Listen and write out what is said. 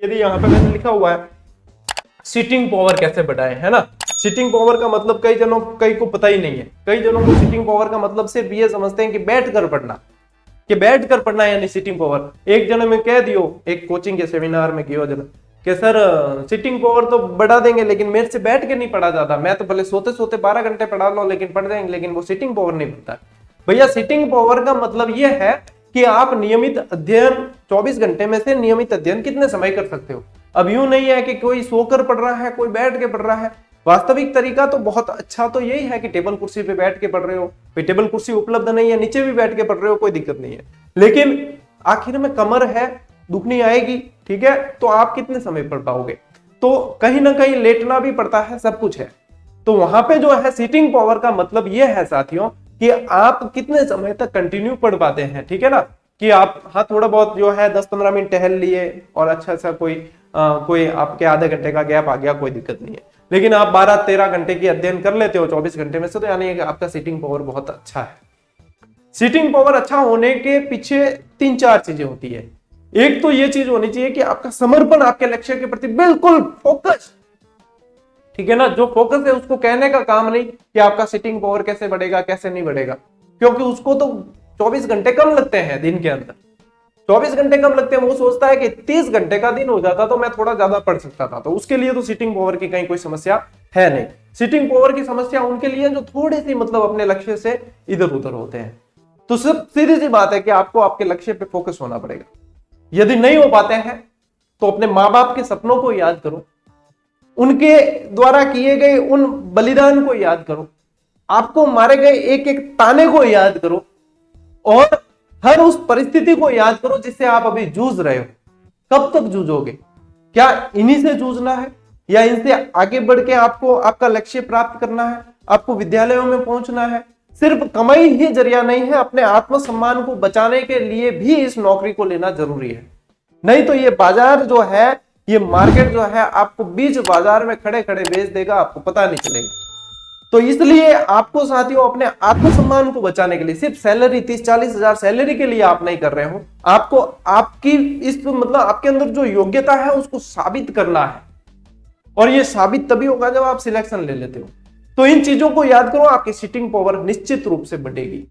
यदि यहाँ पे मैंने लिखा हुआ है सिटिंग पावर कैसे बढ़ाएं, है ना। सिटिंग पावर का मतलब कई को पता ही नहीं है। कई जनों को सिटिंग पावर का मतलब सिर्फ ये समझते हैं कि बैठ कर पढ़ना, यानी सिटिंग पावर। एक जने में कह दियो, एक कोचिंग के सेमिनार में गयो जन कि सर सिटिंग पावर तो बढ़ा देंगे लेकिन मेरे से बैठ के नहीं पढ़ा जाता, मैं तो भले सोते सोते 12 घंटे पढ़ा लो लेकिन पढ़ देंगे, लेकिन वो सिटिंग पावर नहीं बढ़ता। भैया सिटिंग पावर का मतलब ये है कि आप नियमित अध्ययन 24 घंटे में से नियमित अध्ययन कितने समय कर सकते हो। अब यूं नहीं है कि कोई सोकर पढ़ रहा है, कोई बैठ के पढ़ रहा है। वास्तविक तरीका तो बहुत अच्छा तो यही है कि टेबल कुर्सी पे बैठ के पढ़ रहे हो, टेबल कुर्सी उपलब्ध नहीं है, नीचे भी बैठ के पढ़ रहे हो, कोई दिक्कत नहीं है, लेकिन आखिर में कमर है, दुखनी आएगी, ठीक है, तो आप कितने समय पढ़ पाओगे। तो कहीं ना कहीं लेटना भी पड़ता है, सब कुछ है। तो वहां पे जो है सिटिंग पावर का मतलब यह है साथियों कि आप कितने समय तक कंटिन्यू पढ़ पाते हैं, ठीक है ना। कि आप हाँ थोड़ा बहुत जो है 10-15 मिनट टहल लिए और अच्छा सा कोई आपके आधे घंटे का गैप आ गया, कोई दिक्कत नहीं है, लेकिन आप 12-13 घंटे की अध्ययन कर लेते हो 24 घंटे में से, तो यानी कि आपका सिटिंग पावर बहुत अच्छा है। सिटिंग पावर अच्छा होने के पीछे 3-4 चीजें होती है। एक तो ये चीज होनी चाहिए कि आपका समर्पण आपके लक्ष्य के प्रति बिल्कुल फोकस, ठीक है ना। जो फोकस है उसको कहने का काम नहीं कि आपका सिटिंग पावर कैसे बढ़ेगा कैसे नहीं बढ़ेगा, क्योंकि उसको तो 24 घंटे कम लगते हैं दिन के अंदर, 24 घंटे कम लगते हैं। वो सोचता है कि 30 घंटे का दिन हो जाता तो मैं थोड़ा ज्यादा पढ़ सकता था, तो उसके लिए तो सिटिंग पावर की कहीं कोई समस्या है नहीं। सिटिंग पावर की समस्या उनके लिए जो थोड़ी सी मतलब अपने लक्ष्य से इधर उधर होते हैं। तो सिर्फ सीधी सी बात है कि आपको आपके लक्ष्य पे फोकस होना पड़ेगा। यदि नहीं हो पाते हैं तो अपने माँ बाप के सपनों को याद करो, उनके द्वारा किए गए उन बलिदान को याद करो, आपको मारे गए एक एक ताने को याद करो, और हर उस परिस्थिति को याद करो जिससे आप अभी जूझ रहे हो। कब तक जूझोगे? क्या इन्हीं से जूझना है या इनसे आगे बढ़ के आपको आपका लक्ष्य प्राप्त करना है, आपको विद्यालयों में पहुंचना है? सिर्फ कमाई ही जरिया नहीं है, अपने आत्मसम्मान को बचाने के लिए भी इस नौकरी को लेना जरूरी है। नहीं तो ये बाजार जो है, ये मार्केट जो है, आपको बीच बाजार में खड़े खड़े बेच देगा, आपको पता नहीं चलेगा। तो इसलिए आपको साथियों अपने आत्मसम्मान को बचाने के लिए सिर्फ सैलरी 30-40 हजार सैलरी के लिए आप नहीं कर रहे हो, आपको आपकी इस मतलब आपके अंदर जो योग्यता है उसको साबित करना है, और ये साबित तभी होगा जब आप सिलेक्शन ले लेते हो। तो इन चीजों को याद करो, आपकी सिटिंग पावर निश्चित रूप से बढ़ेगी।